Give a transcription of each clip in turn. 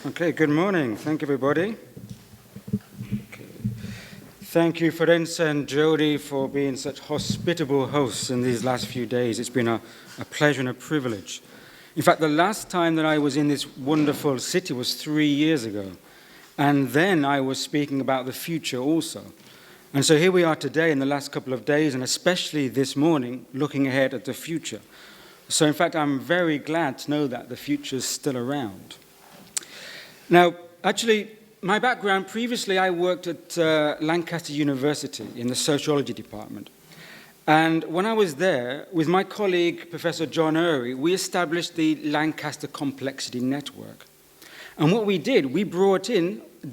Okay, good morning. Thank you, everybody. Okay. Thank you, Ferenza and Jody, for being such hospitable hosts in these last few days. It's been a pleasure and a privilege. In fact, the last time that I was in this wonderful city was 3 years ago. And then I was speaking about the future also. And so here we are today in the last couple of days, and especially this morning, looking ahead at the future. So in fact, I'm very glad to know that the future is still around. Now, actually, my background, previously I worked at Lancaster University in the sociology department. And when I was there, with my colleague, Professor John Urry, we established the Lancaster Complexity Network. And what we did, we brought in the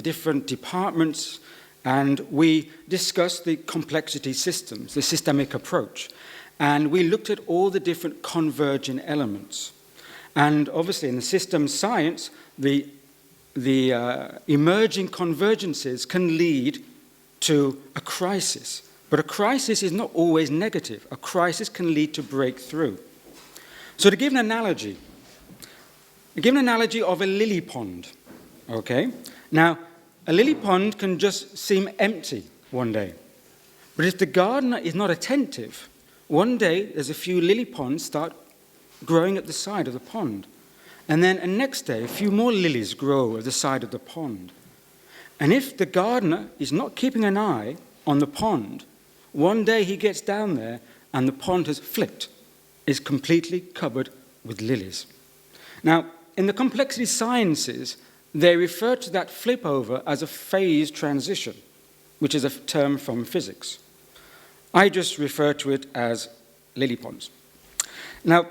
different departments, and we discussed the complexity systems, the systemic approach. And we looked at all the different convergent elements. And obviously, in the systems science, the emerging convergences can lead to a crisis. But a crisis is not always negative. A crisis can lead to breakthrough. So to give an analogy of a lily pond, okay? Now, a lily pond can just seem empty one day. But if the gardener is not attentive, one day there's a few lily ponds start growing at the side of the pond. And then the next day, a few more lilies grow at the side of the pond. And if the gardener is not keeping an eye on the pond, one day he gets down there and the pond has flipped, is completely covered with lilies. Now, in the complexity sciences, they refer to that flip over as a phase transition, which is a term from physics. I just refer to it as lily ponds. Now,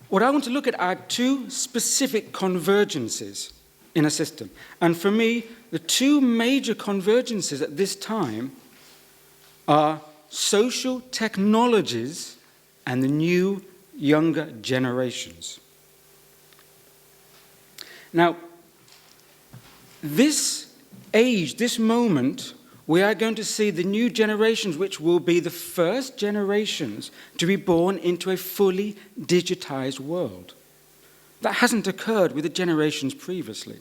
what I want to look at are two specific convergences in a system. And for me, the two major convergences at this time are social technologies and the new, younger generations. Now, this age, this moment, we are going to see the new generations, which will be the first generations to be born into a fully digitized world. That hasn't occurred with the generations previously,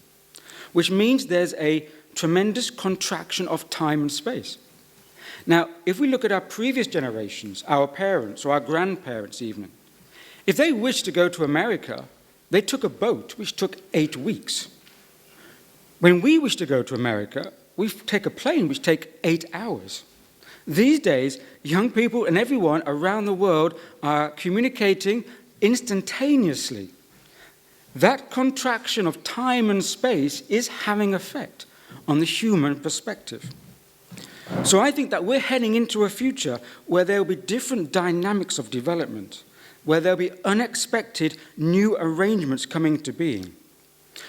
which means there's a tremendous contraction of time and space. Now, if we look at our previous generations, our parents or our grandparents even, if they wished to go to America, they took a boat, which took 8 weeks. When we wish to go to America, we take a plane which takes 8 hours. These days, young people and everyone around the world are communicating instantaneously. That contraction of time and space is having effect on the human perspective. So I think that we're heading into a future where there will be different dynamics of development, where there will be unexpected new arrangements coming into being.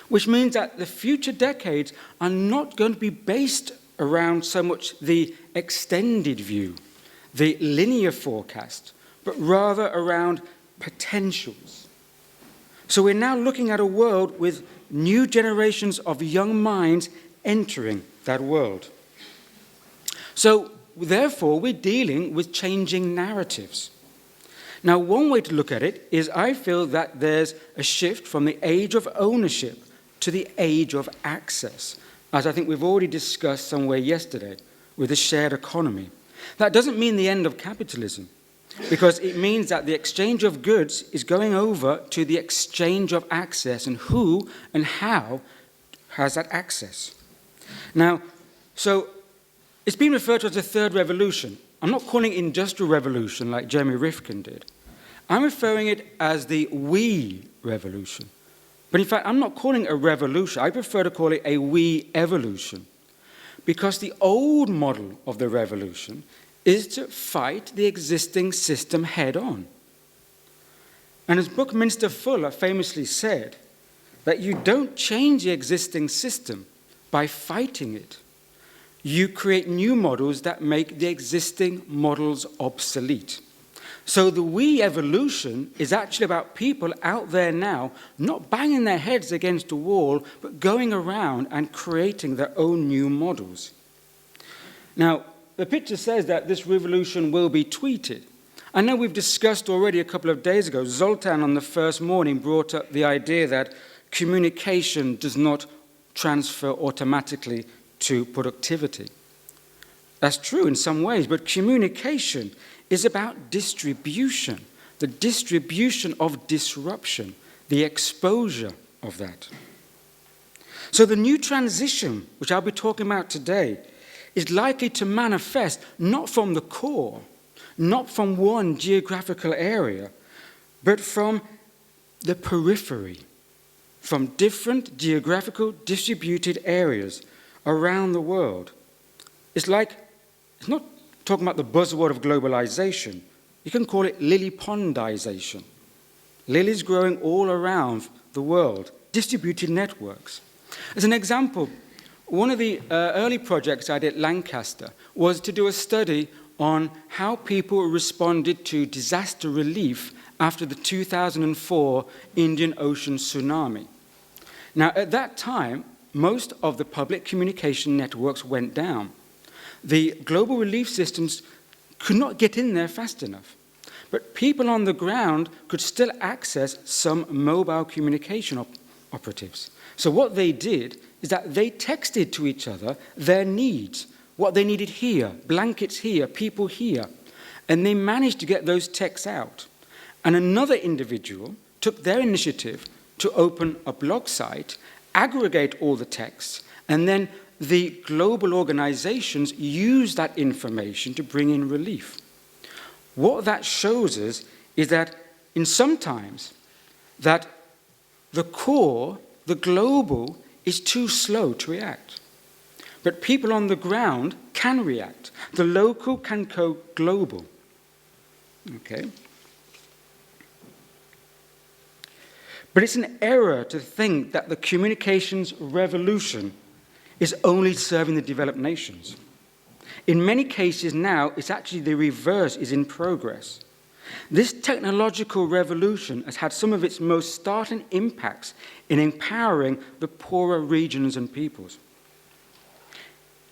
Which means that the future decades are not going to be based around so much the extended view, the linear forecast, but rather around potentials. So we're now looking at a world with new generations of young minds entering that world. So therefore, we're dealing with changing narratives. Now, one way to look at it is I feel that there's a shift from the age of ownership to the age of access, as I think we've already discussed somewhere yesterday with the shared economy. That doesn't mean the end of capitalism, because it means that the exchange of goods is going over to the exchange of access, and who and how has that access. Now, so it's been referred to as the third revolution. I'm not calling it industrial revolution like Jeremy Rifkin did. I'm referring it as the we revolution. But in fact, I'm not calling it a revolution. I prefer to call it a we evolution. Because the old model of the revolution is to fight the existing system head on. And as Buckminster Fuller famously said, that you don't change the existing system by fighting it. You create new models that make the existing models obsolete. So the we evolution is actually about people out there now not banging their heads against a wall, but going around and creating their own new models. Now, the picture says that this revolution will be tweeted. I know we've discussed already a couple of days ago, Zoltan on the first morning brought up the idea that communication does not transfer automatically to productivity. That's true in some ways, but communication is about distribution, the distribution of disruption, the exposure of that. So the new transition, which I'll be talking about today, is likely to manifest not from the core, not from one geographical area, but from the periphery, from different geographical distributed areas around the world. It's not talking about the buzzword of globalization. You can call it lily pondization. Lilies growing all around the world, distributed networks. As an example, one of the early projects I did at Lancaster was to do a study on how people responded to disaster relief after the 2004 Indian Ocean tsunami. Now, at that time, most of the public communication networks went down. The global relief systems could not get in there fast enough. But people on the ground could still access some mobile communication operatives. So what they did is that they texted to each other their needs, what they needed here, blankets here, people here. And they managed to get those texts out. And another individual took their initiative to open a blog site, aggregate all the texts, and then the global organizations use that information to bring in relief. What that shows us is that in some times that the core, the global, is too slow to react. But people on the ground can react. The local can go global. Okay? But it's an error to think that the communications revolution is only serving the developed nations. In many cases now, it's actually the reverse is in progress. This technological revolution has had some of its most startling impacts in empowering the poorer regions and peoples.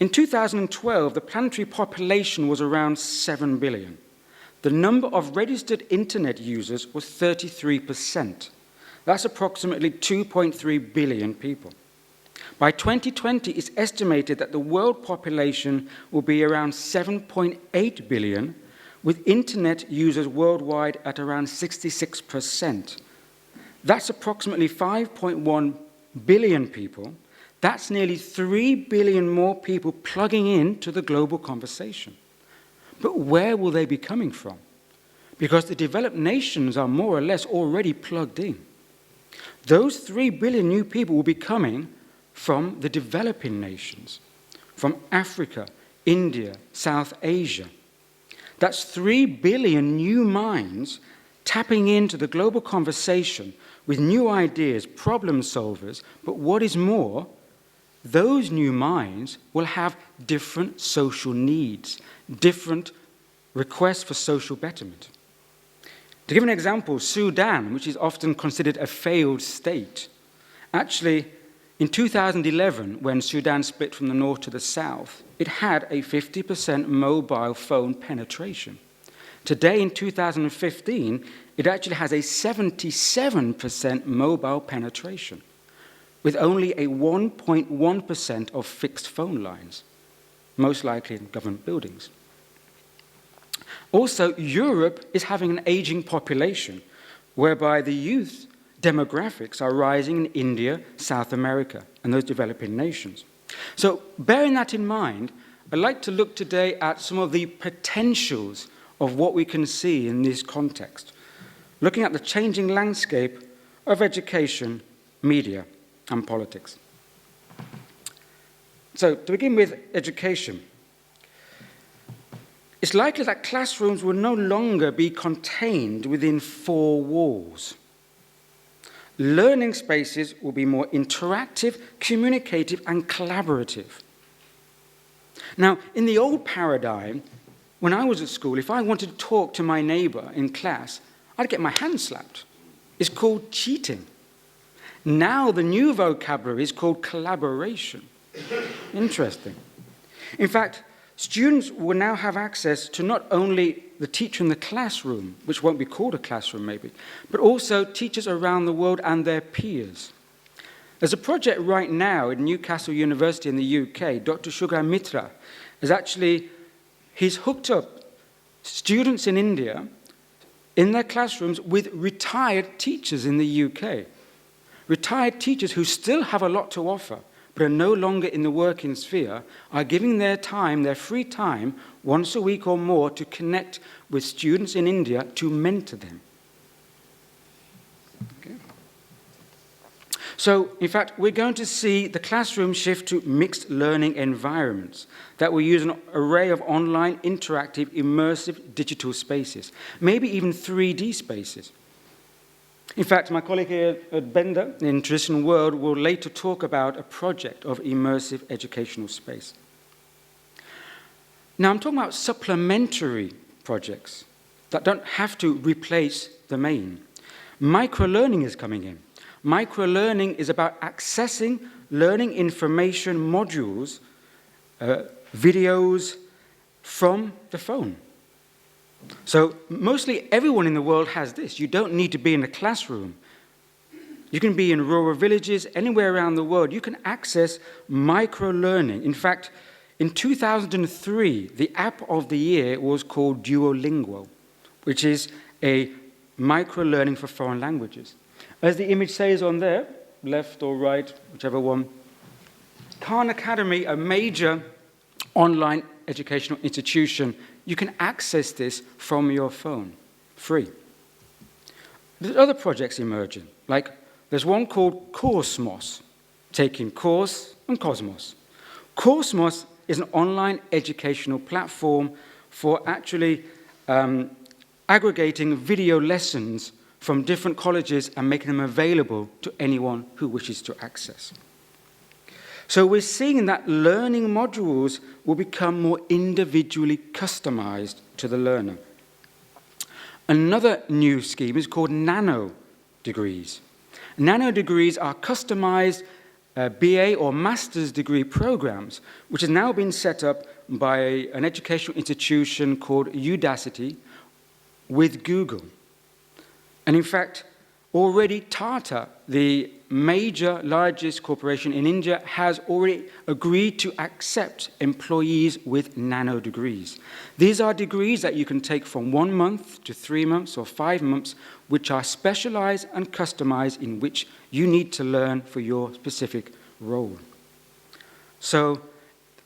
In 2012, the planetary population was around 7 billion. The number of registered internet users was 33%. That's approximately 2.3 billion people. By 2020, it's estimated that the world population will be around 7.8 billion, with internet users worldwide at around 66%. That's approximately 5.1 billion people. That's nearly 3 billion more people plugging into the global conversation. But where will they be coming from? Because the developed nations are more or less already plugged in. Those 3 billion new people will be coming from the developing nations, from Africa, India, South Asia. That's 3 billion new minds tapping into the global conversation with new ideas, problem solvers, but what is more, those new minds will have different social needs, different requests for social betterment. To give an example, Sudan, which is often considered a failed state, actually, in 2011, when Sudan split from the north to the south, it had a 50% mobile phone penetration. Today, in 2015, it actually has a 77% mobile penetration, with only a 1.1% of fixed phone lines, most likely in government buildings. Also, Europe is having an aging population, whereby the youth demographics are rising in India, South America, and those developing nations. So, bearing that in mind, I'd like to look today at some of the potentials of what we can see in this context, looking at the changing landscape of education, media, and politics. So, to begin with education, it's likely that classrooms will no longer be contained within 4 walls. Learning spaces will be more interactive, communicative, and collaborative. Now, in the old paradigm, when I was at school, if I wanted to talk to my neighbor in class, I'd get my hand slapped. It's called cheating. Now the new vocabulary is called collaboration. Interesting. In fact, students will now have access to not only the teacher in the classroom, which won't be called a classroom maybe, but also teachers around the world and their peers. There's a project right now at Newcastle University in the UK. Dr. Sugar Mitra he's hooked up students in India in their classrooms with retired teachers in the UK. Retired teachers who still have a lot to offer, but are no longer in the working sphere, are giving their time, their free time, once a week or more to connect with students in India to mentor them. Okay. So, in fact, we're going to see the classroom shift to mixed learning environments that will use an array of online, interactive, immersive digital spaces, maybe even 3D spaces. In fact, my colleague here at Bente in Traditional World will later talk about a project of immersive educational space. Now, I'm talking about supplementary projects that don't have to replace the main. Microlearning is coming in. Microlearning is about accessing learning information modules, videos from the phone. So mostly everyone in the world has this. You don't need to be in a classroom. You can be in rural villages, anywhere around the world. You can access micro-learning. In fact, in 2003, the app of the year was called Duolingo, which is a micro-learning for foreign languages. As the image says on there, left or right, whichever one, Khan Academy, a major online educational institution, you can access this from your phone, free. There's other projects emerging, like there's one called Coursmos, taking course and Cosmos. Coursmos is an online educational platform for actually aggregating video lessons from different colleges and making them available to anyone who wishes to access. So we're seeing that learning modules will become more individually customized to the learner. Another new scheme is called nano degrees. Nano degrees are customized BA or master's degree programs, which has now been set up by an educational institution called Udacity with Google. And in fact, already Tata, the major, largest corporation in India, has already agreed to accept employees with nano degrees. These are degrees that you can take from 1 month to 3 months or 5 months, which are specialized and customized in which you need to learn for your specific role. So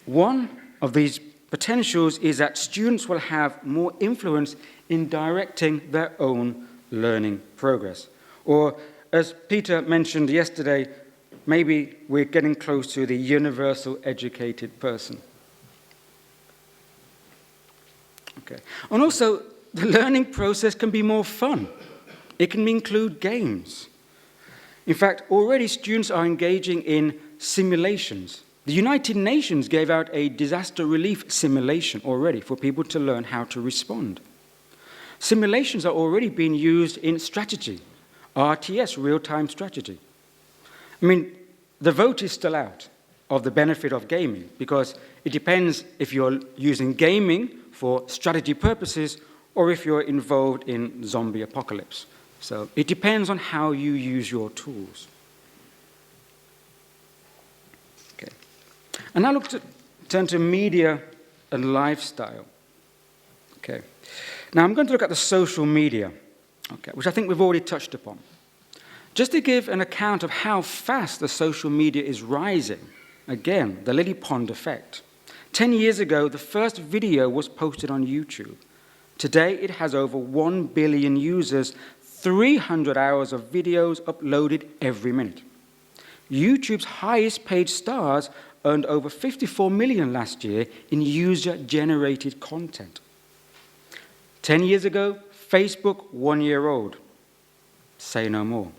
one of these potentials is that students will have more influence in directing their own learning progress. Or, as Peter mentioned yesterday, maybe we're getting close to the universal educated person. Okay. And also, the learning process can be more fun. It can include games. In fact, already students are engaging in simulations. The United Nations gave out a disaster relief simulation already for people to learn how to respond. Simulations are already being used in strategy, RTS, real-time strategy. I mean, the vote is still out of the benefit of gaming because it depends if you're using gaming for strategy purposes or if you're involved in zombie apocalypse. So it depends on how you use your tools. Okay. And now turn to media and lifestyle. Okay. Now I'm going to look at the social media, okay, which I think we've already touched upon. Just to give an account of how fast the social media is rising, again, the lily pond effect. 10 years ago, the first video was posted on YouTube. Today, it has over 1 billion users, 300 hours of videos uploaded every minute. YouTube's highest paid stars earned over 54 million last year in user-generated content. 10 years ago, Facebook, 1 year old. Say no more.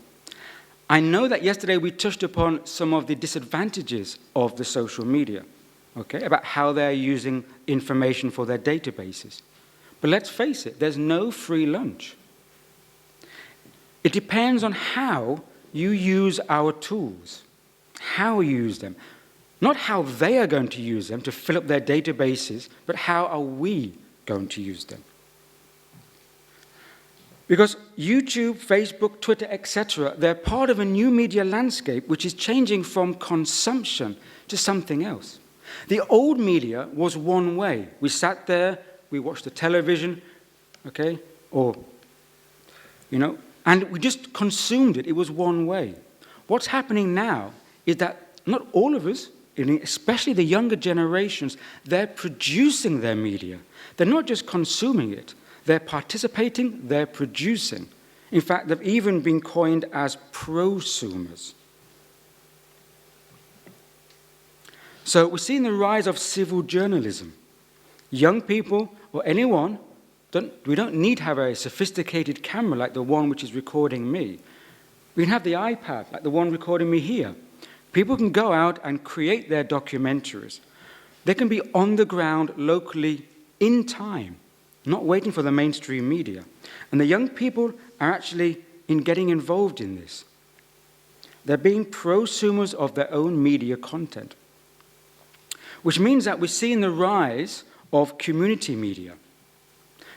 I know that yesterday we touched upon some of the disadvantages of the social media, okay, about how they're using information for their databases. But let's face it, there's no free lunch. It depends on how you use our tools, how you use them. Not how they are going to use them to fill up their databases, but how are we going to use them. Because YouTube, Facebook, Twitter, etc., they're part of a new media landscape which is changing from consumption to something else. The old media was one way. We sat there, we watched the television, okay, and we just consumed it. It was one way. What's happening now is that not all of us, especially the younger generations, they're producing their media. They're not just consuming it. They're participating, they're producing. In fact, they've even been coined as prosumers. So we're seeing the rise of civil journalism. Young people, or anyone, we don't need to have a sophisticated camera like the one which is recording me. We can have the iPad like the one recording me here. People can go out and create their documentaries. They can be on the ground locally in time, not waiting for the mainstream media. And the young people are actually getting involved in this. They're being prosumers of their own media content, which means that we're seeing the rise of community media.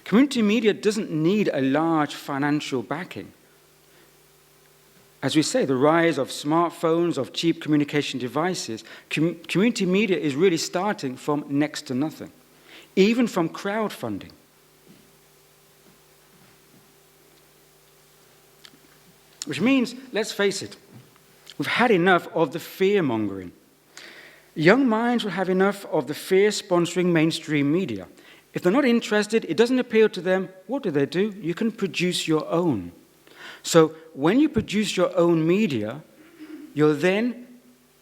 Community media doesn't need a large financial backing. As we say, the rise of smartphones, of cheap communication devices, community media is really starting from next to nothing, even from crowdfunding. Which means, let's face it, we've had enough of the fear-mongering. Young minds will have enough of the fear-sponsoring mainstream media. If they're not interested, it doesn't appeal to them, what do? You can produce your own. So when you produce your own media, you're then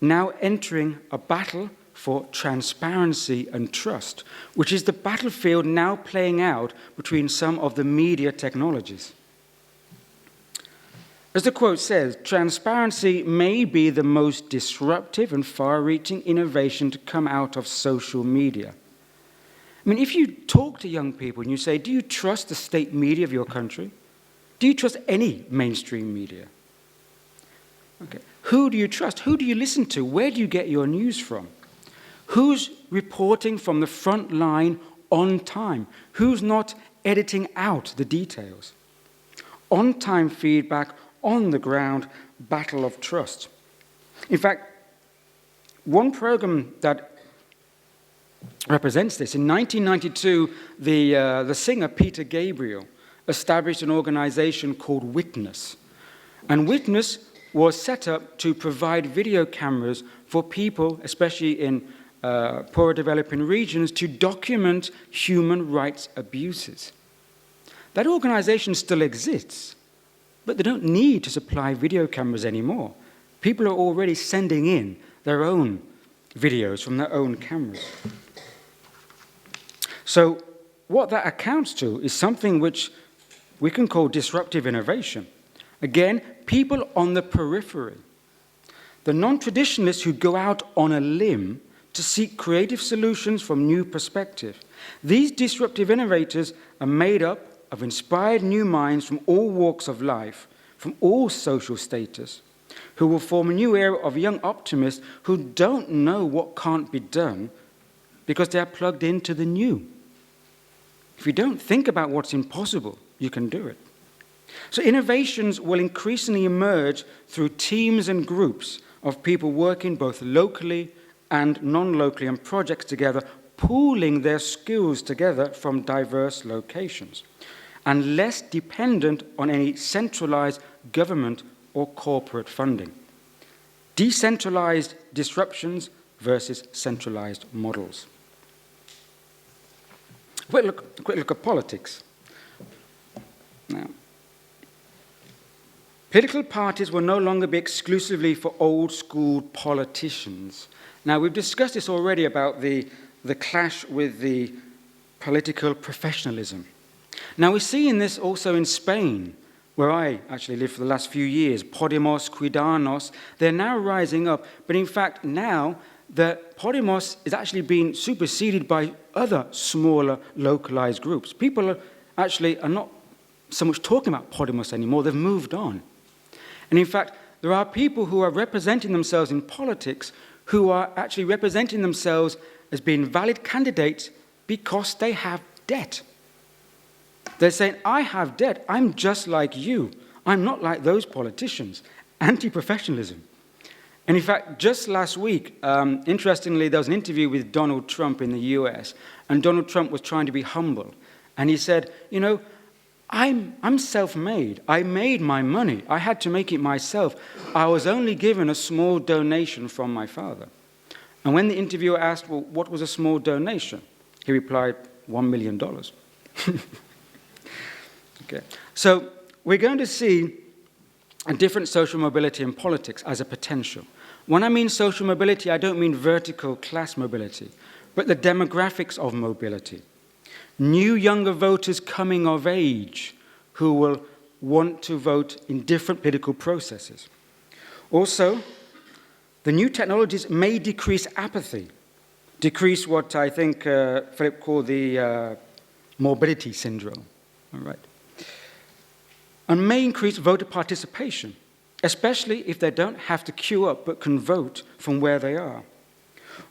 now entering a battle for transparency and trust, which is the battlefield now playing out between some of the media technologies. As the quote says, transparency may be the most disruptive and far-reaching innovation to come out of social media. I mean, if you talk to young people and you say, do you trust the state media of your country? Do you trust any mainstream media? Okay. Who do you trust? Who do you listen to? Where do you get your news from? Who's reporting from the front line on time? Who's not editing out the details? On-time feedback, on the ground, battle of trust. In fact, one program that represents this, in 1992, the singer Peter Gabriel established an organization called Witness. And Witness was set up to provide video cameras for people, especially in poorer developing regions, to document human rights abuses. That organization still exists, but they don't need to supply video cameras anymore. People are already sending in their own videos from their own cameras. So what that accounts to is something which we can call disruptive innovation. Again, people on the periphery. The non-traditionalists who go out on a limb to seek creative solutions from new perspective. These disruptive innovators are made up of inspired new minds from all walks of life, from all social status, who will form a new era of young optimists who don't know what can't be done because they are plugged into the new. If you don't think about what's impossible, you can do it. So innovations will increasingly emerge through teams and groups of people working both locally and non-locally on projects together, pooling their skills together from diverse locations, and less dependent on any centralized government or corporate funding. Decentralized disruptions versus centralized models. Quick look at politics. Now, political parties will no longer be exclusively for old-school politicians. Now, we've discussed this already about the clash with the political professionalism. Now, we're seeing this also in Spain, where I actually lived for the last few years. Podemos, Ciudadanos, they're now rising up. But in fact, now that Podemos is actually being superseded by other smaller localized groups. People are not so much talking about Podemos anymore, they've moved on. And in fact, there are people who are representing themselves in politics who are actually representing themselves as being valid candidates because they have debt. They're saying, I have debt. I'm just like you. I'm not like those politicians. Anti-professionalism. And in fact, just last week, interestingly, there was an interview with Donald Trump in the US, and Donald Trump was trying to be humble. And he said, I'm self-made. I made my money. I had to make it myself. I was only given a small donation from my father. And when the interviewer asked, well, what was a small donation? He replied, $1 million. Okay. So we're going to see a different social mobility in politics as a potential. When I mean social mobility, I don't mean vertical class mobility, but the demographics of mobility. New younger voters coming of age who will want to vote in different political processes. Also, the new technologies may decrease apathy, decrease what I think Philip called the morbidity syndrome, all right, and may increase voter participation, especially if they don't have to queue up but can vote from where they are.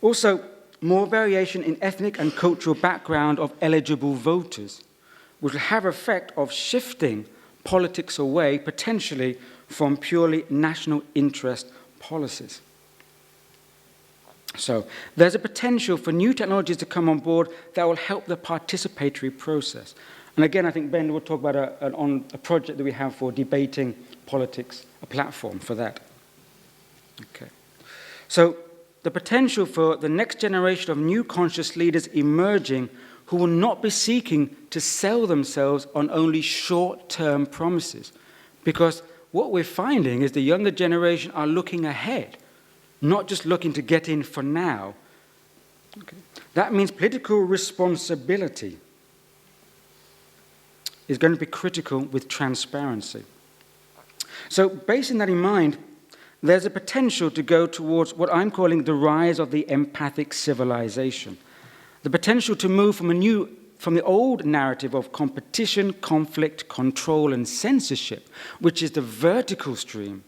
Also, more variation in ethnic and cultural background of eligible voters, which will have effect of shifting politics away, potentially, from purely national interest policies. So there's a potential for new technologies to come on board that will help the participatory process. And again, I think Ben will talk about a project that we have for debating politics, a platform for that. Okay. So the potential for the next generation of new conscious leaders emerging who will not be seeking to sell themselves on only short-term promises. Because what we're finding is the younger generation are looking ahead, not just looking to get in for now. Okay. That means political responsibility is going to be critical with transparency. So, basing that in mind, there's a potential to go towards what I'm calling the rise of the empathic civilization. The potential to move from the old narrative of competition, conflict, control, and censorship, which is the vertical stream,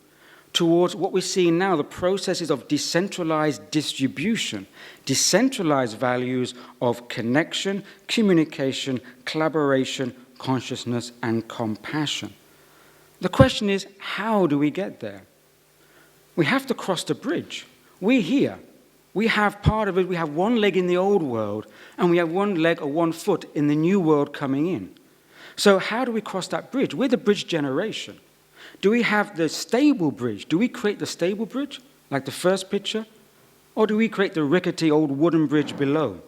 towards what we see now, the processes of decentralized distribution, decentralized values of connection, communication, collaboration, consciousness, and compassion. The question is, how do we get there? We have to cross the bridge. We're here. We have part of it. We have one leg in the old world, and we have one leg or one foot in the new world coming in. So how do we cross that bridge? We're the bridge generation. Do we have the stable bridge? Do we create the stable bridge, like the first picture? Or do we create the rickety old wooden bridge below?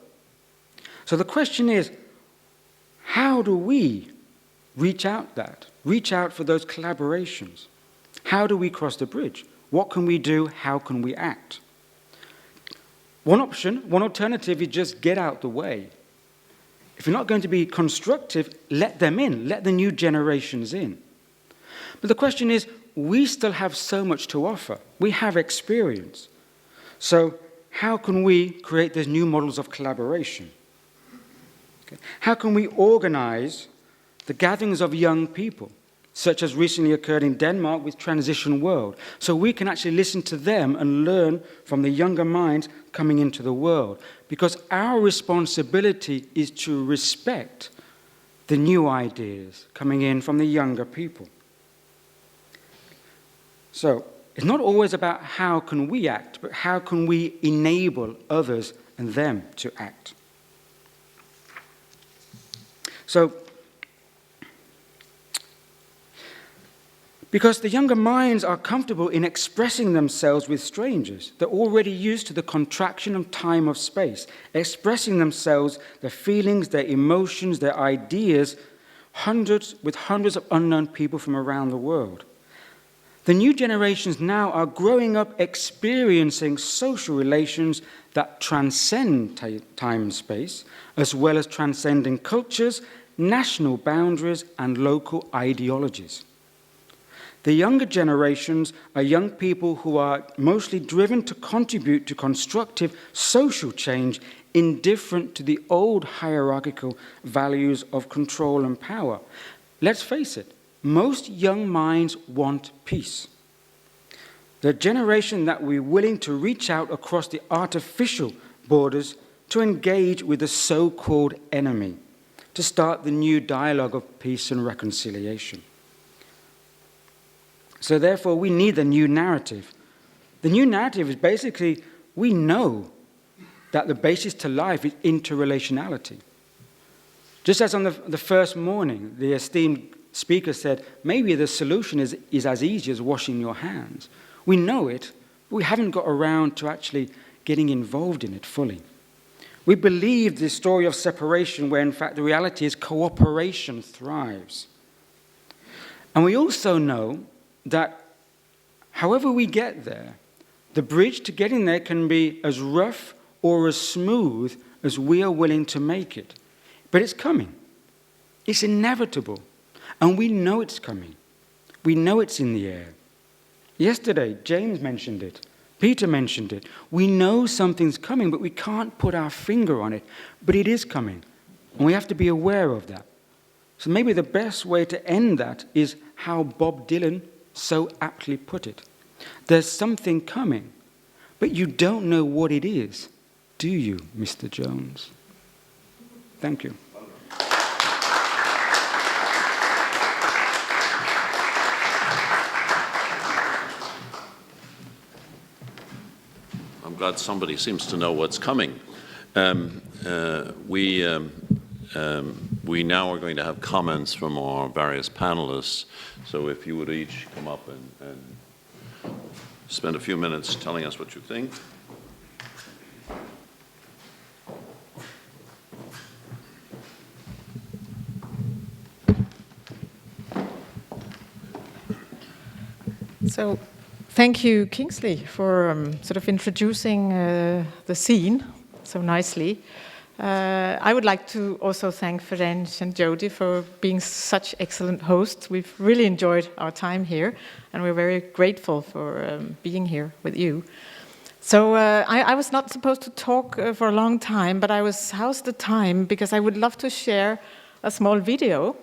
So the question is, how do we reach out for those collaborations? How do we cross the bridge? What can we do? How can we act? One option, one alternative is just get out the way. If you're not going to be constructive, let them in. Let the new generations in. But the question is, we still have so much to offer. We have experience. So how can we create these new models of collaboration? Okay. How can we organize the gatherings of young people, such as recently occurred in Denmark with Transition World, so we can actually listen to them and learn from the younger minds coming into the world? Because our responsibility is to respect the new ideas coming in from the younger people. So it's not always about how can we act, but how can we enable others and them to act. So, because the younger minds are comfortable in expressing themselves with strangers. They're already used to the contraction of time of space, expressing themselves, their feelings, their emotions, their ideas, with hundreds of unknown people from around the world. The new generations now are growing up experiencing social relations that transcend time and space, as well as transcending cultures, national boundaries, and local ideologies. The younger generations are young people who are mostly driven to contribute to constructive social change indifferent to the old hierarchical values of control and power. Let's face it, most young minds want peace. The generation that we're willing to reach out across the artificial borders to engage with the so-called enemy, to start the new dialogue of peace and reconciliation. So therefore, we need a new narrative. The new narrative is basically, we know that the basis to life is interrelationality. Just as on the first morning, the esteemed speaker said, maybe the solution is as easy as washing your hands. We know it, but we haven't got around to actually getting involved in it fully. We believe the story of separation where in fact the reality is cooperation thrives. And we also know that however we get there, the bridge to getting there can be as rough or as smooth as we are willing to make it. But it's coming. It's inevitable. And we know it's coming. We know it's in the air. Yesterday, James mentioned it. Peter mentioned it. We know something's coming, but we can't put our finger on it. But it is coming. And we have to be aware of that. So maybe the best way to end that is how Bob Dylan so aptly put it. There's something coming, but you don't know what it is, do you, Mr. Jones? Thank you. I'm glad somebody seems to know what's coming. We now are going to have comments from our various panelists. So if you would each come up and spend a few minutes telling us what you think. So, thank you, Kingsley, for sort of introducing the scene so nicely. I would like to also thank Ferenc and Jody for being such excellent hosts. We've really enjoyed our time here, and we're very grateful for being here with you. So I was not supposed to talk for a long time, but I was housed the time because I would love to share a small video,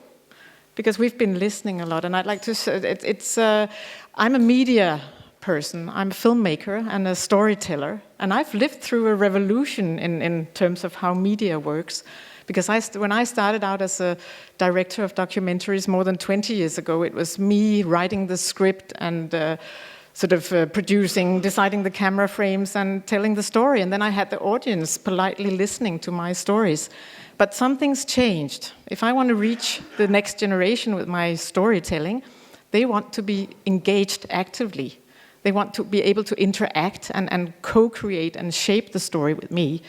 because we've been listening a lot, and I'd like to. I'm a media person. I'm a filmmaker and a storyteller, and I've lived through a revolution in terms of how media works. Because when I started out as a director of documentaries more than 20 years ago, it was me writing the script and producing, deciding the camera frames and telling the story. And then I had the audience politely listening to my stories. But something's changed. If I want to reach the next generation with my storytelling, they want to be engaged actively. They want to be able to interact and co-create and shape the story with me.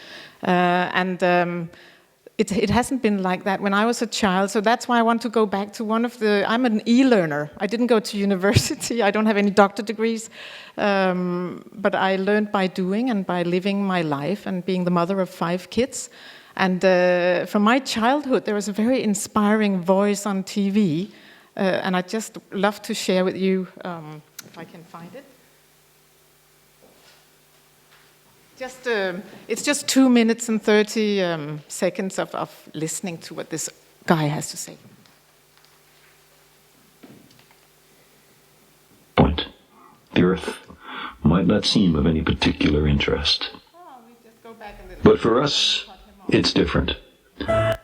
It hasn't been like that when I was a child, so that's why I want to go back to I'm an e-learner. I didn't go to university, I don't have any doctor degrees, but I learned by doing and by living my life and being the mother of 5 kids. And from my childhood, there was a very inspiring voice on TV, and I'd just love to share with you, if I can find it. It's just 2 minutes and 30 seconds of listening to what this guy has to say. Point. The Earth might not seem of any particular interest. We just go back a little But for us, it's different. Sorry.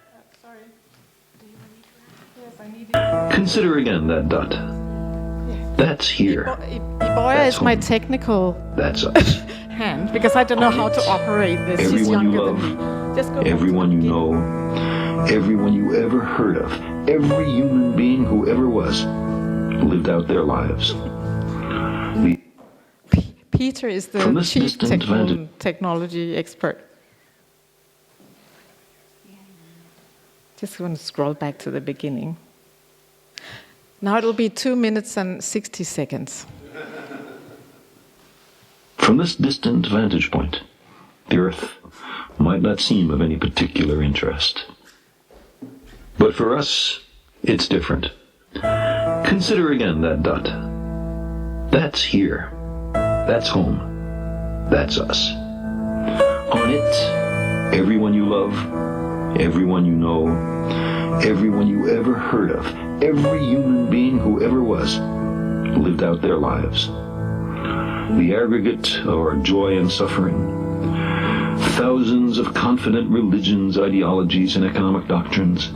Yes, I need it. Consider again that dot. Yes. That's here. Iboya is my technical That's us. hand, because I don't know how to operate this. She's Everyone you younger love, than me. Just go everyone you know, everyone you ever heard of, every human being who ever was, lived out their lives. Peter is the chief technology expert. Just want to scroll back to the beginning. Now it'll be 2 minutes and 60 seconds. From this distant vantage point, the Earth might not seem of any particular interest. But for us, it's different. Consider again that dot. That's here. That's home. That's us. On it, everyone you love, everyone you know, everyone you ever heard of, every human being who ever was, lived out their lives. The aggregate of our joy and suffering, thousands of confident religions, ideologies, and economic doctrines.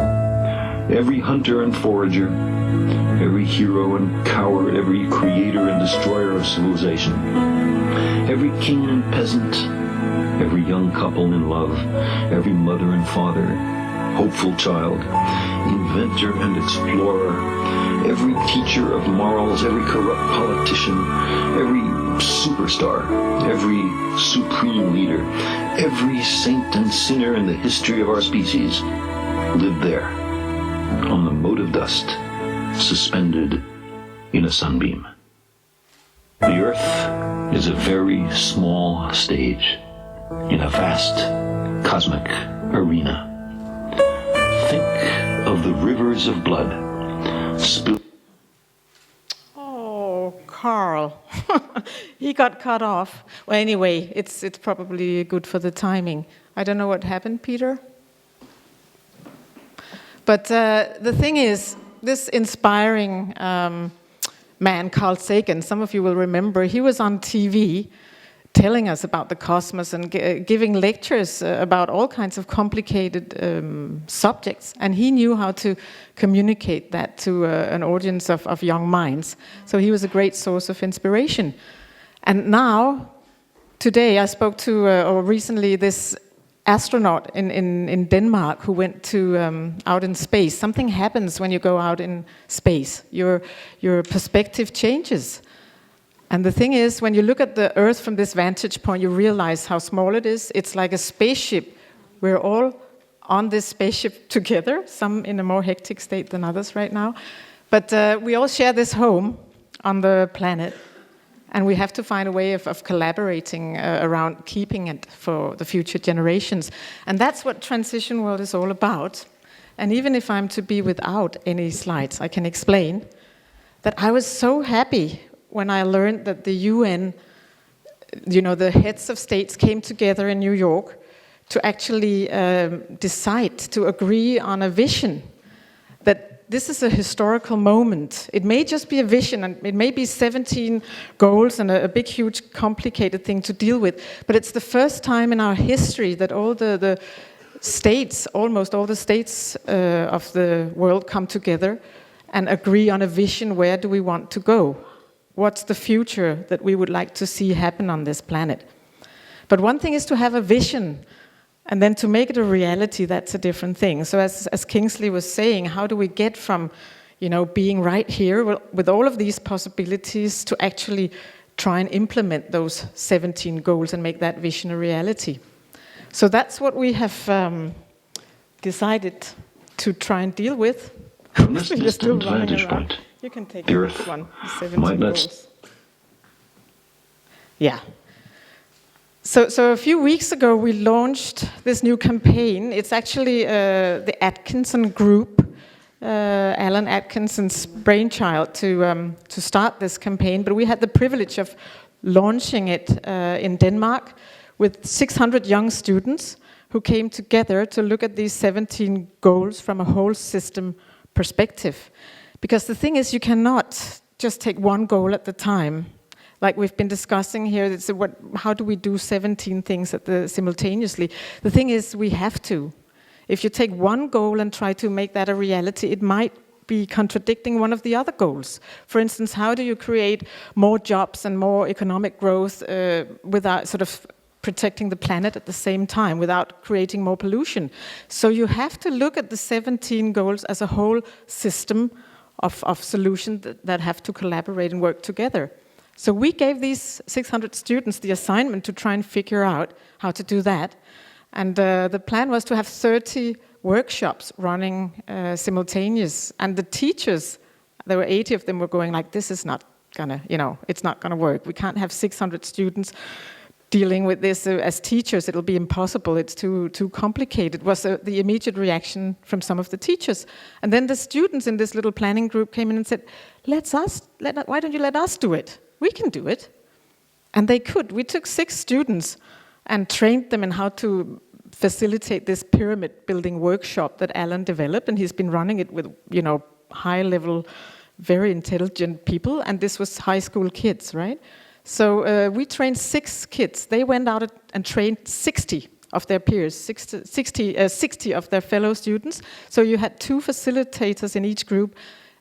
Every hunter and forager, every hero and coward, every creator and destroyer of civilization, every king and peasant, every young couple in love, every mother and father, hopeful child, inventor and explorer, every teacher of morals, every corrupt politician, every superstar, every supreme leader, every saint and sinner in the history of our species lived there, on the mote of dust, suspended in a sunbeam. The Earth is a very small stage in a vast cosmic arena. Think of the rivers of blood spilled. Oh, Carl. He got cut off. Well, anyway, it's probably good for the timing. I don't know what happened, Peter. But the thing is, this inspiring man, Carl Sagan, some of you will remember, he was on TV telling us about the cosmos and giving lectures about all kinds of complicated subjects. And he knew how to communicate that to an audience of young minds. So he was a great source of inspiration. And now, today, I spoke to, or recently, this astronaut in Denmark who went to out in space. Something happens when you go out in space. Your perspective changes. And the thing is, when you look at the Earth from this vantage point, you realize how small it is. It's like a spaceship. We're all on this spaceship together, some in a more hectic state than others right now. But we all share this home on the planet. And we have to find a way of collaborating around keeping it for the future generations. And that's what Transition World is all about. And even if I'm to be without any slides, I can explain that I was so happy when I learned that the UN, the heads of states came together in New York to actually decide to agree on a vision that this is a historical moment. It may just be a vision, and it may be 17 goals and a big, huge, complicated thing to deal with, but it's the first time in our history that all the states, almost all the states of the world come together and agree on a vision. Where do we want to go? What's the future that we would like to see happen on this planet? But one thing is to have a vision, and then to make it a reality, that's a different thing. So as Kingsley was saying, how do we get from, being right here with all of these possibilities to actually try and implement those 17 goals and make that vision a reality? So that's what we have decided to try and deal with. From this distant vantage point, you can take the this Earth one, the 17 might not. goals. Yeah. So a few weeks ago, we launched this new campaign. It's actually the Atkinson Group, Alan Atkinson's brainchild to start this campaign. But we had the privilege of launching it in Denmark with 600 young students who came together to look at these 17 goals from a whole system perspective. Because the thing is, you cannot just take one goal at the time. Like we've been discussing here, how do we do 17 things simultaneously? The thing is, we have to. If you take one goal and try to make that a reality, it might be contradicting one of the other goals. For instance, how do you create more jobs and more economic growth without sort of protecting the planet at the same time, without creating more pollution? So you have to look at the 17 goals as a whole system of solutions that have to collaborate and work together. So we gave these 600 students the assignment to try and figure out how to do that. And the plan was to have 30 workshops running simultaneous. And the teachers, there were 80 of them, were going like, this is not gonna, it's not gonna work. We can't have 600 students dealing with this as teachers. It'll be impossible. It's too complicated, was the immediate reaction from some of the teachers. And then the students in this little planning group came in and said, why don't you let us do it? We can do it. And they could. We took 6 students and trained them in how to facilitate this pyramid building workshop that Alan developed, and he's been running it with, high-level, very intelligent people, and this was high school kids, right? So we trained 6 kids. They went out and trained 60 of their peers, 60 of their fellow students. So you had 2 facilitators in each group,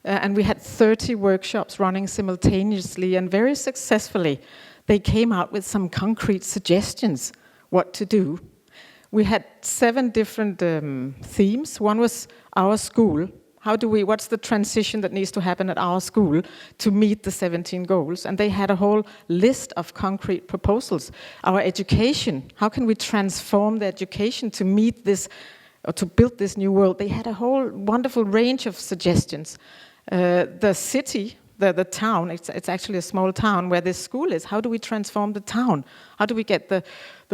and we had 30 workshops running simultaneously, and very successfully they came out with some concrete suggestions what to do. We had 7 different themes. One was our school. What's the transition that needs to happen at our school to meet the 17 goals? And they had a whole list of concrete proposals. Our education, how can we transform the education to meet this, or to build this new world? They had a whole wonderful range of suggestions. The city, the town, it's actually a small town where this school is. How do we transform the town? How do we get the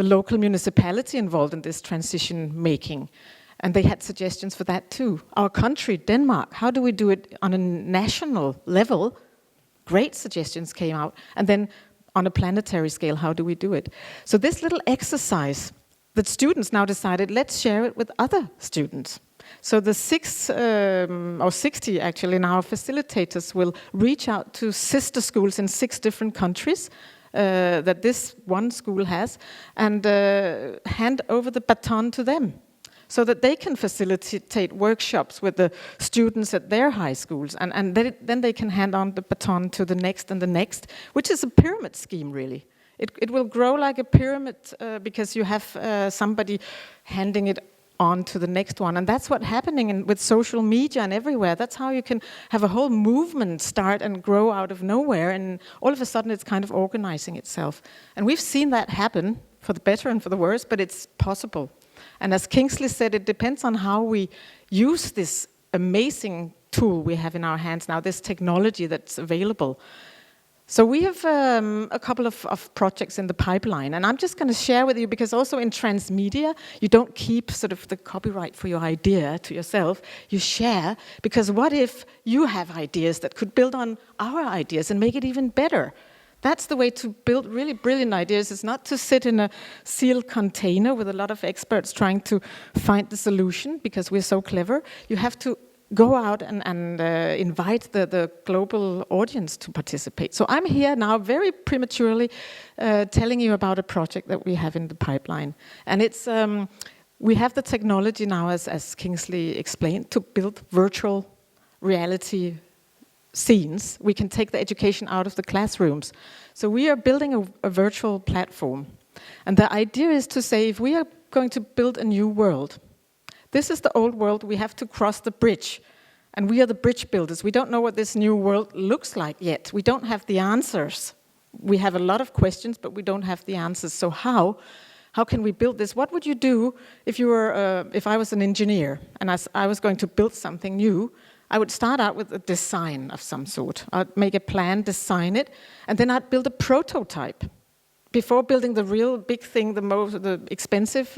local municipality involved in this transition making? And they had suggestions for that too. Our country, Denmark, how do we do it on a national level? Great suggestions came out. And then on a planetary scale, how do we do it? So this little exercise, the students now decided, let's share it with other students. So the 60 actually now facilitators will reach out to sister schools in 6 different countries that this one school has, and hand over the baton to them, so that they can facilitate workshops with the students at their high schools, and then they can hand on the baton to the next and the next, which is a pyramid scheme, really. It will grow like a pyramid because you have somebody handing it on to the next one. And that's what's happening with social media and everywhere. That's how you can have a whole movement start and grow out of nowhere, and all of a sudden it's kind of organizing itself. And we've seen that happen, for the better and for the worse, but it's possible. And as Kingsley said, it depends on how we use this amazing tool we have in our hands now, this technology that's available. So we have a couple of projects in the pipeline, and I'm just going to share with you, because also in transmedia, you don't keep sort of the copyright for your idea to yourself, you share, because what if you have ideas that could build on our ideas and make it even better? That's the way to build really brilliant ideas. It's not to sit in a sealed container with a lot of experts trying to find the solution because we're so clever. You have to go out and invite the global audience to participate. So I'm here now very prematurely telling you about a project that we have in the pipeline. And it's we have the technology now, as Kingsley explained, to build virtual reality scenes. We can take the education out of the classrooms. So we are building a virtual platform. And the idea is to say, if we are going to build a new world, this is the old world, we have to cross the bridge. And we are the bridge builders. We don't know what this new world looks like yet. We don't have the answers. We have a lot of questions, but we don't have the answers. So how can we build this? What would you do if you were, if I was an engineer and I was going to build something new? I would start out with a design of some sort. I'd make a plan, design it, and then I'd build a prototype. Before building the real big thing, the expensive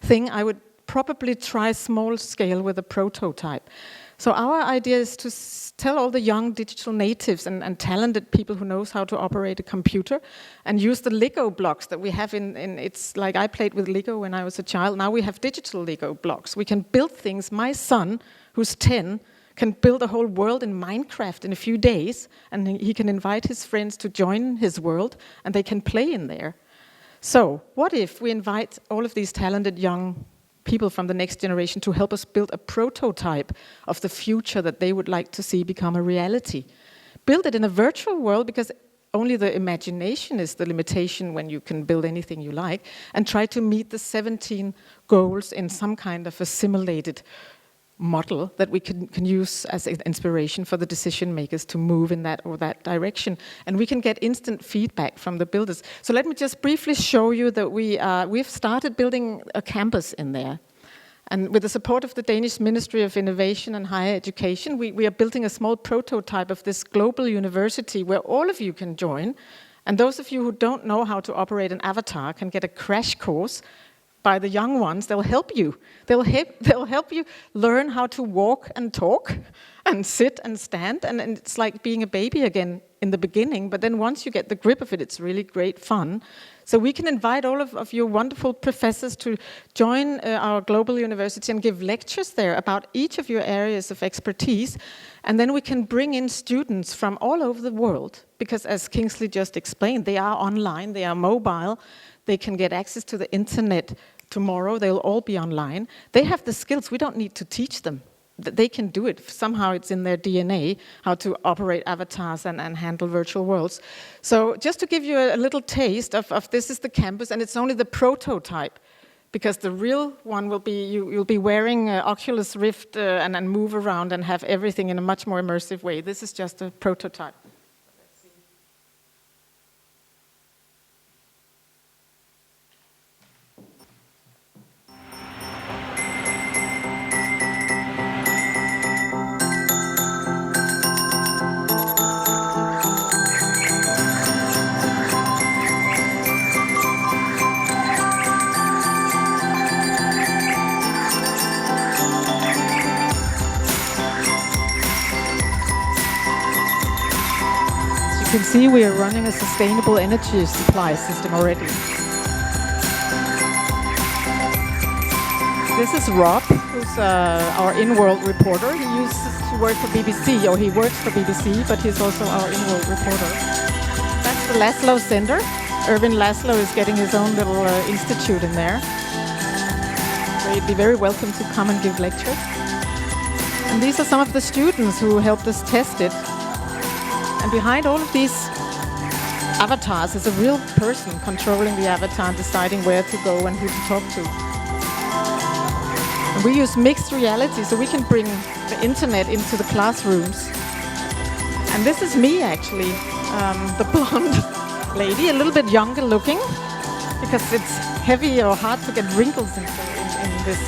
thing, I would probably try small scale with a prototype. So our idea is to tell all the young digital natives and talented people who knows how to operate a computer and use the Lego blocks that we have in it's like I played with Lego when I was a child. Now we have digital Lego blocks. We can build things. My son, who's 10, can build a whole world in Minecraft in a few days, and he can invite his friends to join his world, and they can play in there. So what if we invite all of these talented young people from the next generation to help us build a prototype of the future that they would like to see become a reality? Build it in a virtual world, because only the imagination is the limitation when you can build anything you like, and try to meet the 17 goals in some kind of a simulated model that we can use as inspiration for the decision makers to move in that or that direction. And we can get instant feedback from the builders. So let me just briefly show you that we've started building a campus in there. And with the support of the Danish Ministry of Innovation and Higher Education, we are building a small prototype of this global university where all of you can join. And those of you who don't know how to operate an avatar can get a crash course by the young ones. They'll help you. They'll help you learn how to walk and talk and sit and stand. And it's like being a baby again in the beginning. But then once you get the grip of it, it's really great fun. So we can invite all of your wonderful professors to join our global university and give lectures there about each of your areas of expertise. And then we can bring in students from all over the world. Because as Kingsley just explained, they are online, they are mobile. They can get access to the internet tomorrow, they'll all be online. They have the skills. We don't need to teach them. They can do it. Somehow it's in their DNA how to operate avatars and handle virtual worlds. So just to give you a little taste of this is the campus, and it's only the prototype, because the real one will be, you'll be wearing Oculus Rift and move around and have everything in a much more immersive way. This is just a prototype. You can see we are running a sustainable energy supply system already. This is Rob, who's our in-world reporter. He used to work for BBC, or he works for BBC, but he's also our in-world reporter. That's the Laszlo Center. Irvin Laszlo is getting his own little institute in there. So you'd be very welcome to come and give lectures. And these are some of the students who helped us test it. And behind all of these avatars is a real person controlling the avatar and deciding where to go and who to talk to. And we use mixed reality, so we can bring the internet into the classrooms. And this is me, actually, the blonde lady, a little bit younger looking, because it's heavy or hard to get wrinkles in this.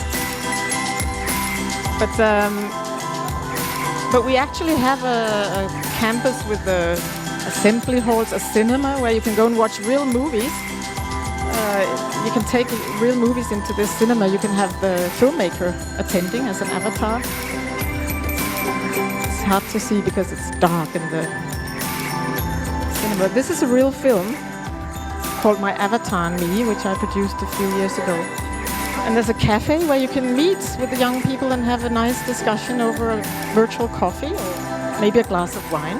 But we actually have a campus with assembly halls, a cinema where you can go and watch real movies. You can take real movies into this cinema. You can have the filmmaker attending as an avatar. It's hard to see because it's dark in the cinema. This is a real film called My Avatar and Me, which I produced a few years ago. And there's a cafe where you can meet with the young people and have a nice discussion over a virtual coffee or maybe a glass of wine,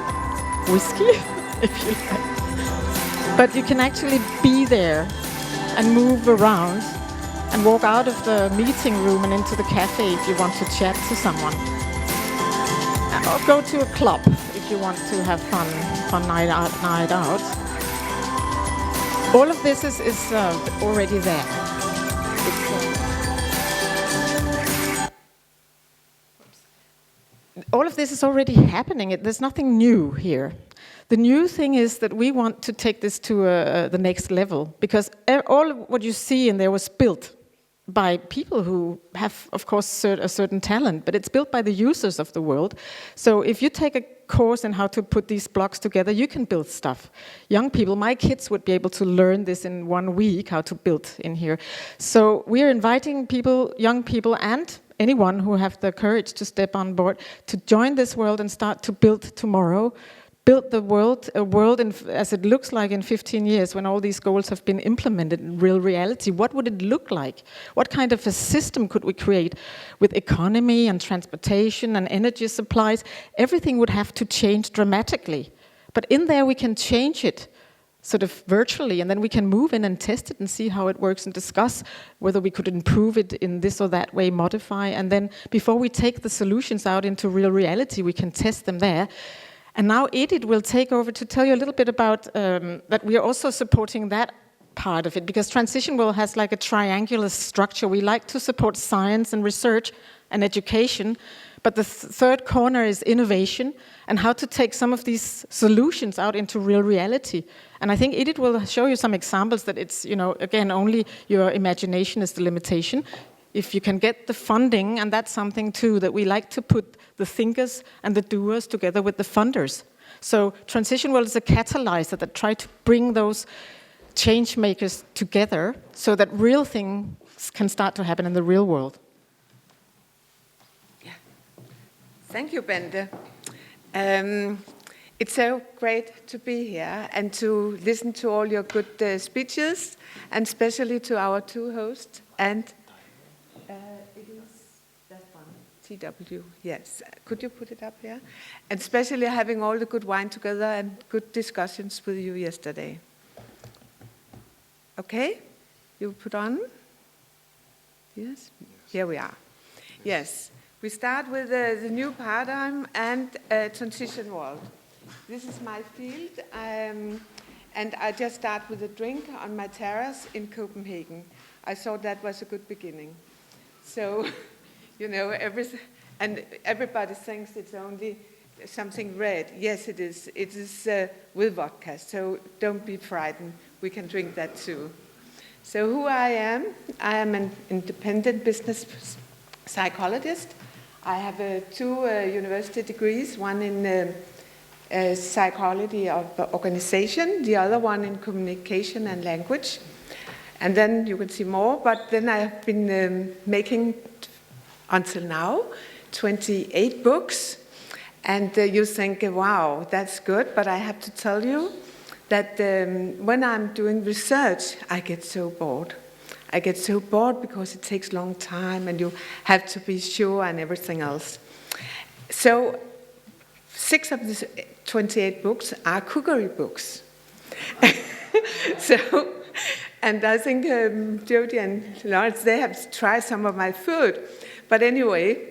whiskey, if you like. But you can actually be there and move around and walk out of the meeting room and into the cafe if you want to chat to someone. Or go to a club if you want to have fun night out. All of this is already there. All of this is already happening. There's nothing new here. The new thing is that we want to take this to the next level, because all of what you see in there was built by people who have, of course, a certain talent, but it's built by the users of the world. So if you take a course in how to put these blocks together, you can build stuff. Young people, my kids would be able to learn this in 1 week, how to build in here. So we're inviting people, young people, and anyone who have the courage to step on board to join this world and start to build tomorrow. Build the world, a world as it looks like in 15 years when all these goals have been implemented in real reality. What would it look like? What kind of a system could we create with economy and transportation and energy supplies? Everything would have to change dramatically. But in there we can change it sort of virtually, and then we can move in and test it and see how it works and discuss whether we could improve it in this or that way, modify. And then before we take the solutions out into real reality, we can test them there. And now Edith will take over to tell you a little bit about that we are also supporting that part of it, because Transition World has like a triangular structure. We like to support science and research and education, but the third corner is innovation and how to take some of these solutions out into real reality. And I think Edith will show you some examples that it's, again, only your imagination is the limitation. If you can get the funding, and that's something too, that we like to put the thinkers and the doers together with the funders. So Transition World is a catalyzer that try to bring those change makers together so that real things can start to happen in the real world. Yeah. Thank you, Bente. It's so great to be here and to listen to all your good speeches, and especially to our two hosts. And it is that one, TW, yes. Could you put it up here? And especially having all the good wine together and good discussions with you yesterday. Okay, you put on. Yes? Here we are. Yes. We start with the new paradigm and transition world. This is my field, and I just start with a drink on my terrace in Copenhagen. I thought that was a good beginning. So, you know, everybody thinks it's only something red. Yes, it is. It is with vodka, so don't be frightened. We can drink that too. So who I am an independent business psychologist. I have 2 university degrees, one in psychology of organization, the other one in communication and language. And then you can see more, but then I have been making, until now, 28 books. And you think, wow, that's good, but I have to tell you that when I'm doing research, I get so bored. I get so bored because it takes a long time and you have to be sure and everything else. So 6 of the 28 books are cookery books. And I think Jody and Lawrence, they have tried some of my food. But anyway,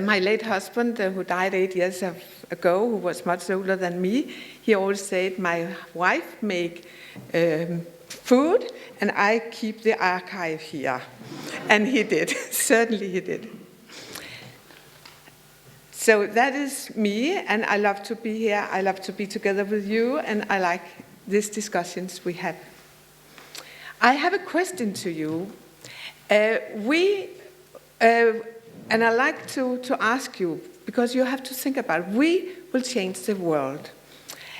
my late husband, who died 8 years ago, who was much older than me, he always said, my wife make food, and I keep the archive here. And he did, certainly he did. So that is me, and I love to be here. I love to be together with you, and I like these discussions we have. I have a question to you. And I like to ask you, because you have to think about it, we will change the world,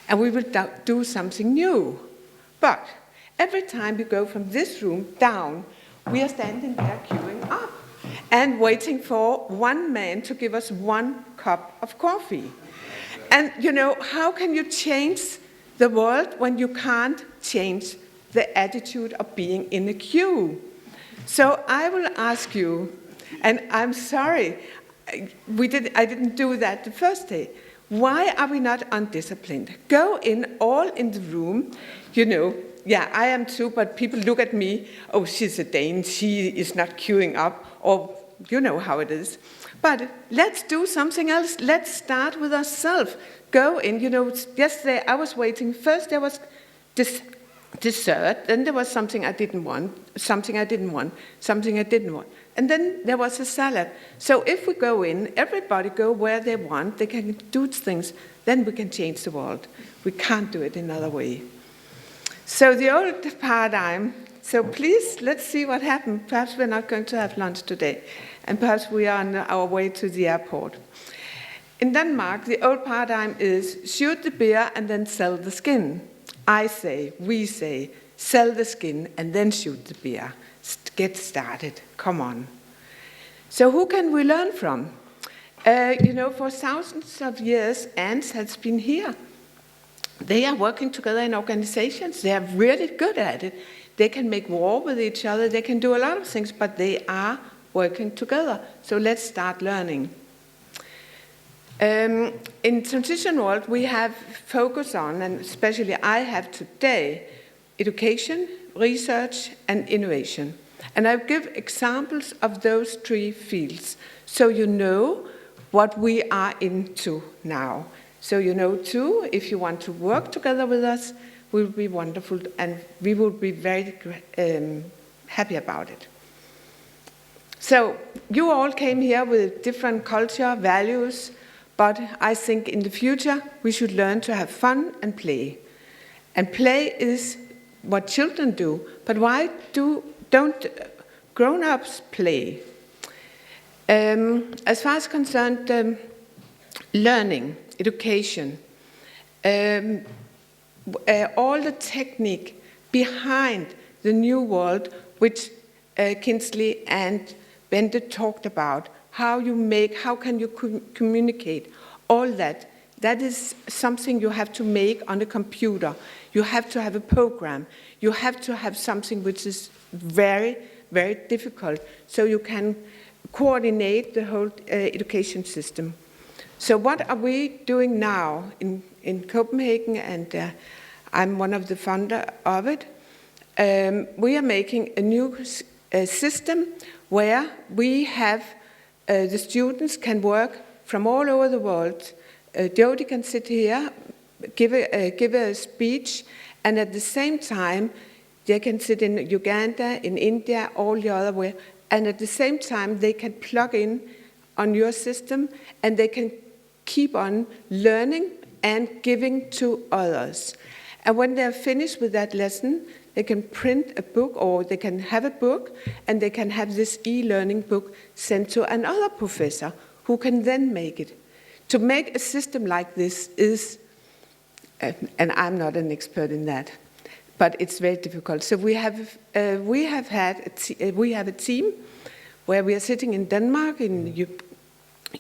and we will do something new. But every time we go from this room down, we are standing there queuing up and waiting for one man to give us 1 cup of coffee. And, you know, how can you change the world when you can't change the attitude of being in a queue? So I will ask you, and I'm sorry, I didn't do that the first day. Why are we not undisciplined? Go in, all in the room, you know. Yeah, I am too, but people look at me, oh, she's a Dane, she is not queuing up, or you know how it is. But let's do something else. Let's start with ourselves. Go in, you know, yesterday I was waiting. First there was this dessert, then there was something I didn't want, something I didn't want, something I didn't want. And then there was a salad. So if we go in, everybody go where they want, they can do things, then we can change the world. We can't do it another way. So the old paradigm, so please, let's see what happened. Perhaps we're not going to have lunch today, and perhaps we are on our way to the airport. In Denmark, the old paradigm is shoot the bear and then sell the skin. I say, we say, sell the skin and then shoot the bear. Get started, come on. So who can we learn from? You know, for thousands of years, ants has been here. They are working together in organizations. They are really good at it. They can make war with each other. They can do a lot of things, but they are working together. So let's start learning. In transition world, we have focus on, and especially I have today, education, research, and innovation. And I'll give examples of those 3 fields, so you know what we are into now. So you know too, if you want to work together with us, will be wonderful, and we will be very happy about it. So you all came here with different culture, values, but I think in the future we should learn to have fun and play. And play is what children do, but why don't grown-ups play? As far as concerned learning, education, all the technique behind the new world, which Kingsley and Bente talked about, how can you communicate, all that is something you have to make on a computer. You have to have a program. You have to have something which is very, very difficult, so you can coordinate the whole education system. So what are we doing now in Copenhagen, and I'm one of the founder of it. We are making a new system where we have the students can work from all over the world. Jody can sit here, give a speech, and at the same time, they can sit in Uganda, in India, all the other way, and at the same time, they can plug in on your system, and they can keep on learning and giving to others. And when they're finished with that lesson, they can print a book, or they can have a book, and they can have this e-learning book sent to another professor who can then make it. To make a system like this is, and I'm not an expert in that, but it's very difficult. So we have a team where we are sitting in Denmark, in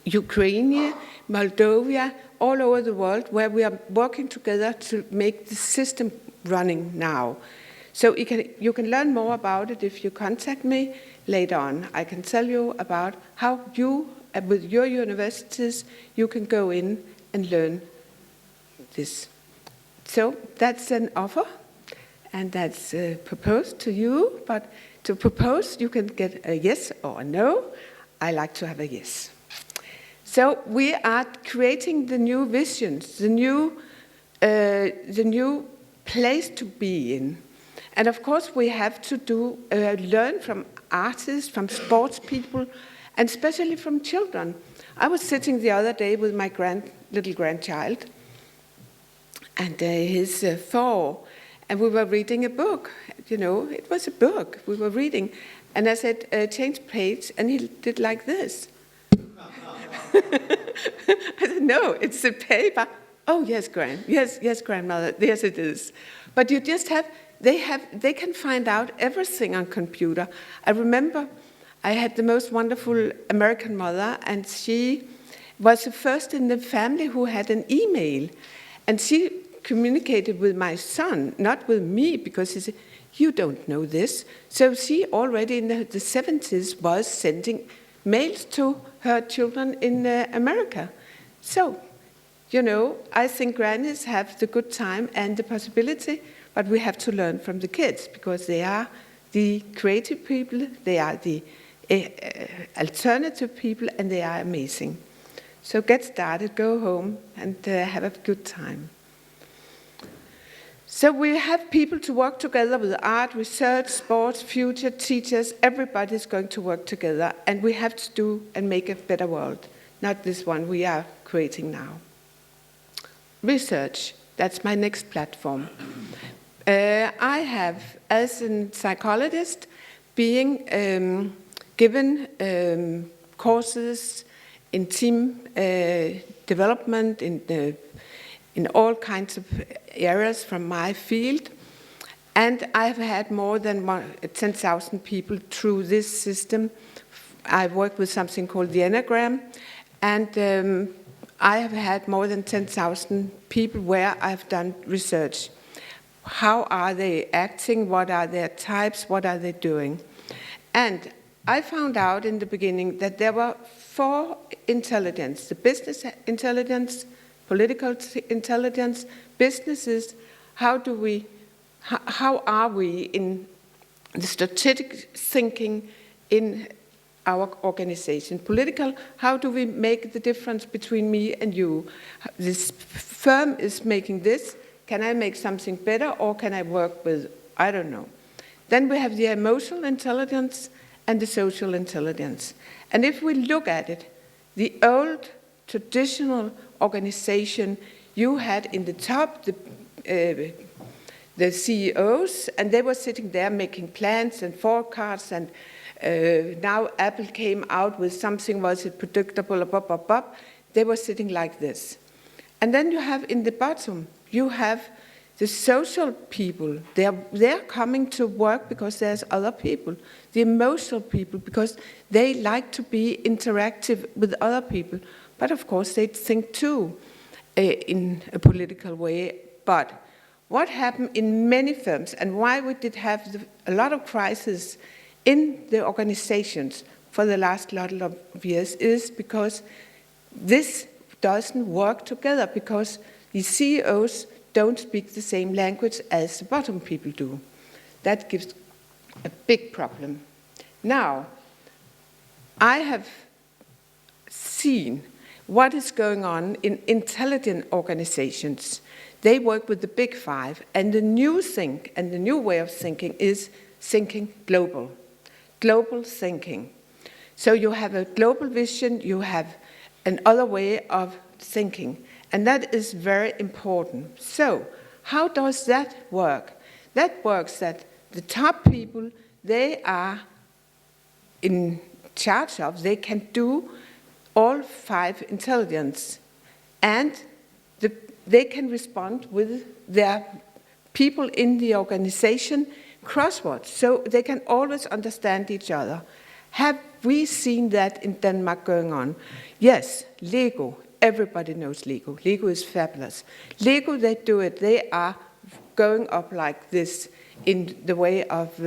Ukraine, Moldova, all over the world, where we are working together to make the system running now. So you can learn more about it if you contact me later on. I can tell you about how you, with your universities, you can go in and learn this. So that's an offer, and that's proposed to you. But to propose, you can get a yes or a no. I like to have a yes. So we are creating the new visions, the new place to be in. And of course, we have to learn from artists, from sports people, and especially from children. I was sitting the other day with my little grandchild, and he's 4, and we were reading a book. You know, it was a book we were reading. And I said, change page, and he did like this. I said, no, it's a paper. Oh, yes, yes, grandmother, yes, it is. But you just they can find out everything on computer. I remember I had the most wonderful American mother, and she was the first in the family who had an email. And she communicated with my son, not with me, because he said, you don't know this. So she already in the 70s was sending mails to her children in America. So, you know, I think grannies have the good time and the possibility, but we have to learn from the kids, because they are the creative people, they are the alternative people, and they are amazing. So get started, go home, and have a good time. So we have people to work together with art, research, sports, future, teachers. Everybody's going to work together, and we have to do and make a better world, not this one we are creating now. Research, that's my next platform. I have, as a psychologist, being given courses in team development, in all kinds of areas from my field. And I've had more than 10,000 people through this system. I've worked with something called the Enneagram, and I have had more than 10,000 people where I've done research. How are they acting? What are their types? What are they doing? And I found out in the beginning that there were 4 intelligence: the business intelligence, political intelligence, businesses. How are we in the strategic thinking in our organization? Political, how do we make the difference between me and you? This firm is making this. Can I make something better, or can I work with, I don't know. Then we have the emotional intelligence and the social intelligence. And if we look at it, the old traditional organization, you had in the top the CEOs, and they were sitting there making plans and forecasts, and now Apple came out with something, was it predictable, blah, blah, blah. They were sitting like this. And then you have in the bottom, you have the social people. They're coming to work because there's other people. The emotional people, because they like to be interactive with other people. But of course, they think too in a political way. But what happened in many firms, and why we did have a lot of crises in the organizations for the last lot of years, is because this doesn't work together, because the CEOs don't speak the same language as the bottom people do. That gives a big problem. Now, I have seen what is going on in intelligent organizations. They work with the big five, and the new thing and the new way of thinking is thinking global thinking. So you have a global vision, you have another way of thinking, and that is very important. So how does that work? That works that the top people, they are in charge of, they can do all five intelligence, and they can respond with their people in the organization crossword, so they can always understand each other. Have we seen that in Denmark going on? Yes, Lego. Everybody knows Lego. Lego is fabulous. Lego, they do it. They are going up like this in the way of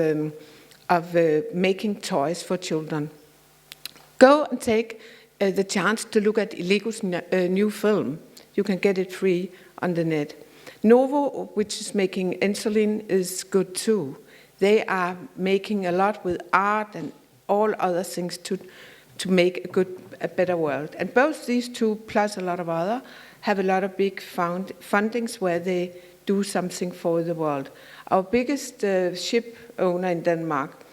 making toys for children. Go and take the chance to look at Lego's new film. You can get it free on the net. Novo, which is making insulin, is good too. They are making a lot with art and all other things to make a better world. And both these two, plus a lot of other, have a lot of big fundings where they do something for the world. Our biggest ship owner in Denmark,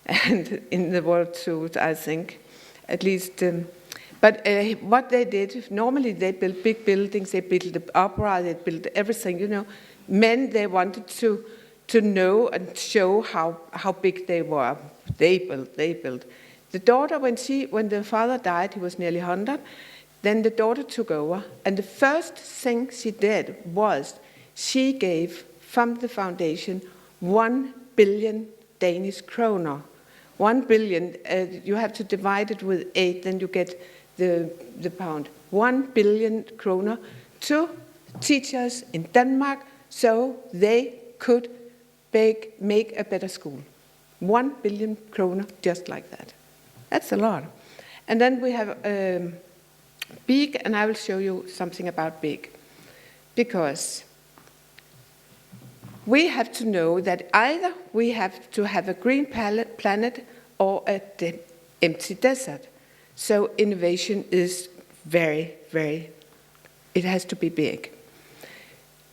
and in the world too, I think, at least. But what they did, normally they built big buildings, they built the opera, they built everything, you know. Men, they wanted to know and show how big they were. They built. The daughter, when the father died, he was nearly 100, then the daughter took over, and the first thing she did was she gave from the foundation 1 billion Danish kroner. 1 billion, you have to divide it with 8, then you get the pound. 1 billion kroner to teachers in Denmark so they could make a better school. 1 billion kroner, just like that. That's a lot. And then we have BEAG, and I will show you something about BEAG. Because we have to know that either we have to have a green planet or an empty desert. So innovation is very, very, it has to be big.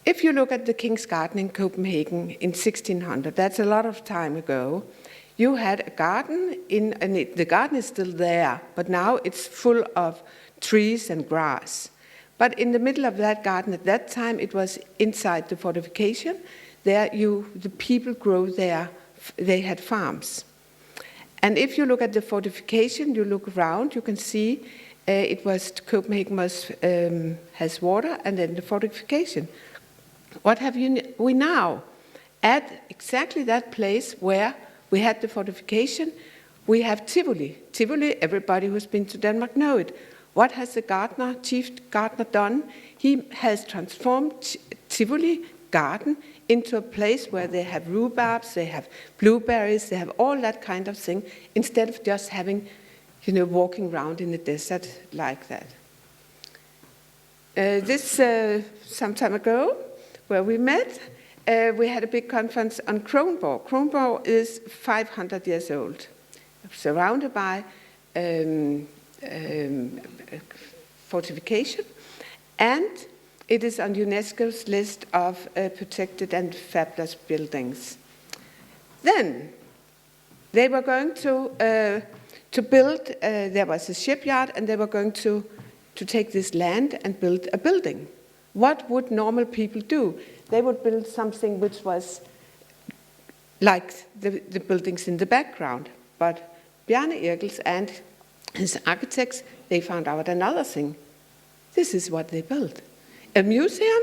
If you look at the King's Garden in Copenhagen in 1600, that's a lot of time ago, you had a garden, and the garden is still there, but now it's full of trees and grass. But in the middle of that garden, at that time, it was inside the fortification. There, the people grow there, they had farms. And if you look at the fortification, you look around, you can see Copenhagen has water, and then the fortification. What have we now? At exactly that place where we had the fortification, we have Tivoli. Tivoli, everybody who's been to Denmark know it. What has the chief gardener done? He has transformed Tivoli garden into a place where they have rhubarbs, they have blueberries, they have all that kind of thing, instead of just having, walking around in the desert like that. Some time ago, where we met, we had a big conference on Kronborg. Kronborg is 500 years old, surrounded by fortification, and it is on UNESCO's list of protected and fabulous buildings. Then they were going to build, there was a shipyard, and they were going to take this land and build a building. What would normal people do? They would build something which was like the buildings in the background. But Bjarne Irgels and his architects, they found out another thing. This is what they built. A museum,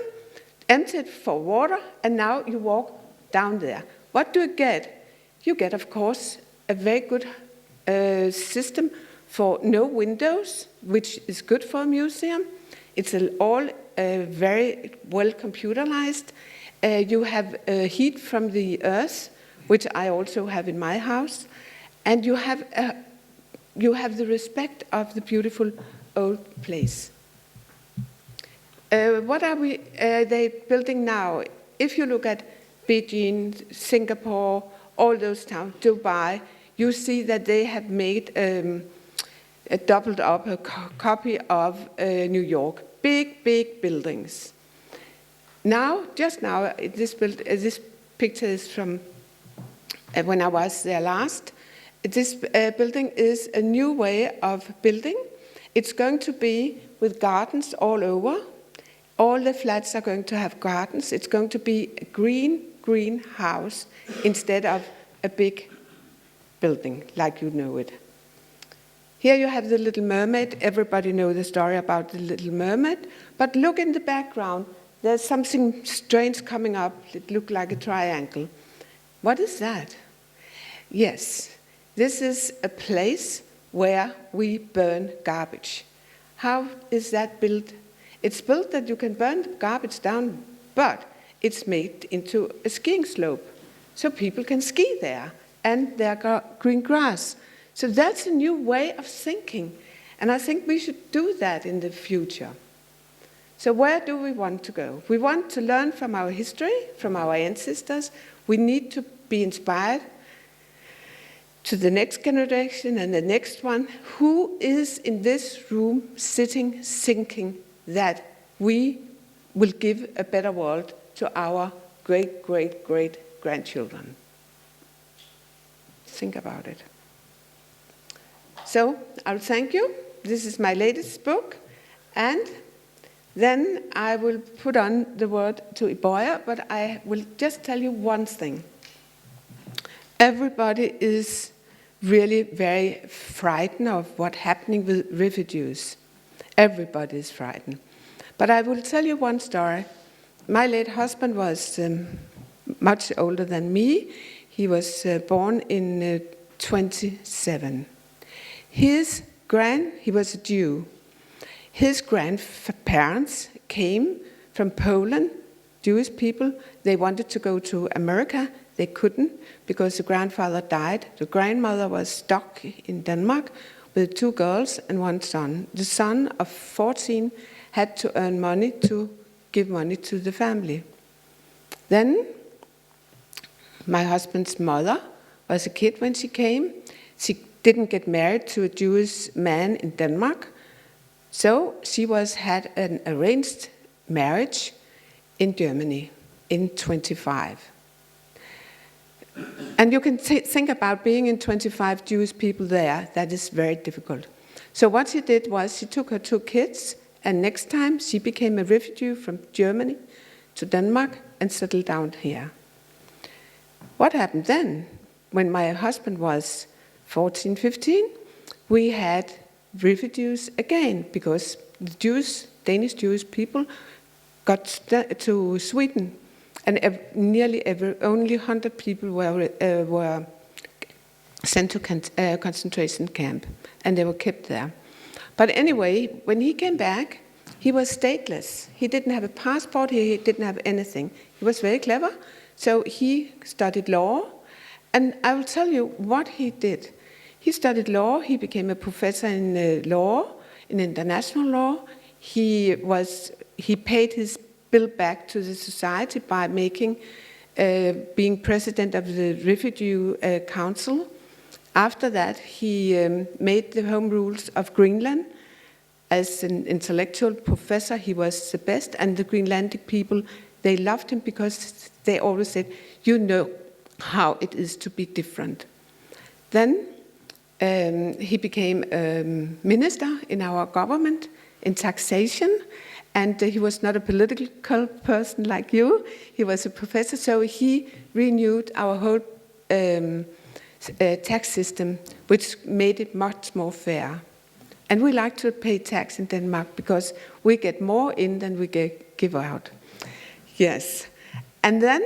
emptied for water, and now you walk down there. What do you get? You get, of course, a very good system for no windows, which is good for a museum. It's all very well computerized. You have heat from the earth, which I also have in my house, and you have the respect of the beautiful old place. What are they building now? If you look at Beijing, Singapore, all those towns, Dubai, you see that they have made doubled up a copy of New York. Big, big buildings. Now, just now, this picture is from when I was there last. This building is a new way of building. It's going to be with gardens all over. All the flats are going to have gardens. It's going to be a green house instead of a big building like you know it. Here you have the Little Mermaid. Everybody knows the story about the Little Mermaid. But look in the background. There's something strange coming up. It looks like a triangle. What is that? Yes, this is a place where we burn garbage. How is that built? It's built that you can burn the garbage down, but it's made into a skiing slope. So people can ski there, and there are green grass. So that's a new way of thinking. And I think we should do that in the future. So where do we want to go? We want to learn from our history, from our ancestors. We need to be inspired to the next generation and the next one. Who is in this room sitting thinking that we will give a better world to our great, great, great grandchildren? Think about it. So I'll thank you. This is my latest book. And then I will put on the word to Iboya, but I will just tell you one thing. Everybody is really very frightened of what's happening with refugees. Everybody is frightened. But I will tell you one story. My late husband was much older than me. He was born in 27. He was a Jew. His grandparents came from Poland, Jewish people. They wanted to go to America. They couldn't because the grandfather died. The grandmother was stuck in Denmark with 2 girls and 1 son. The son of 14 had to earn money to give money to the family. Then my husband's mother was a kid when she came. She didn't get married to a Jewish man in Denmark. So she had an arranged marriage in Germany in 25. And you can think about being in 25 Jewish people there. That is very difficult. So what she did was she took her 2 kids, and next time she became a refugee from Germany to Denmark and settled down here. What happened then? When my husband was 14, 15, we had refugees again because the Danish Jewish people got to Sweden, and only 100 people were sent to a concentration camp, and they were kept there. But anyway, when he came back, he was stateless. He didn't have a passport, he didn't have anything. He was very clever, so he studied law, and I will tell you what he did. He studied law, he became a professor in law, in international law. He paid his bill back to the society by being president of the Refugee Council. After that, he made the home rules of Greenland. As an intellectual professor, he was the best, and the Greenlandic people, they loved him because they always said, you know how it is to be different. Then he became a minister in our government in taxation, and he was not a political person like you. He was a professor, so he renewed our whole tax system, which made it much more fair. And we like to pay tax in Denmark because we get more in than we give out. Yes. And then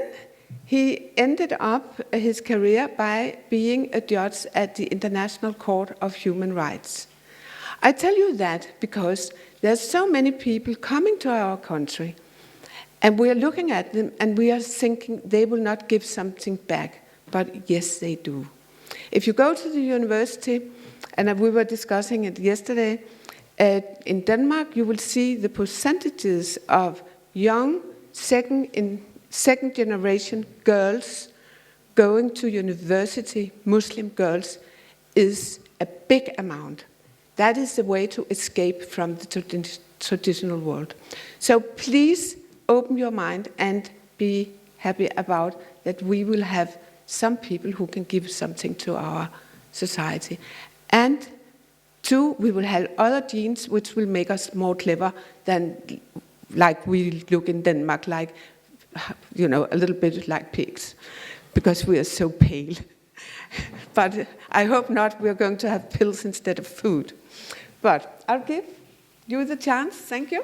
he ended up his career by being a judge at the International Court of Human Rights. I tell you that because there's so many people coming to our country, and we are looking at them and we are thinking they will not give something back, but yes, they do. If you go to the university, and we were discussing it yesterday, in Denmark, you will see the percentages of young second generation girls going to university, Muslim girls, is a big amount. That is the way to escape from the traditional world. So please open your mind and be happy about that we will have some people who can give something to our society. And 2, we will have other genes which will make us more clever than like we look in Denmark, like, you know, a little bit like pigs, because we are so pale. But I hope not, we are going to have pills instead of food. But I'll give you the chance. Thank you.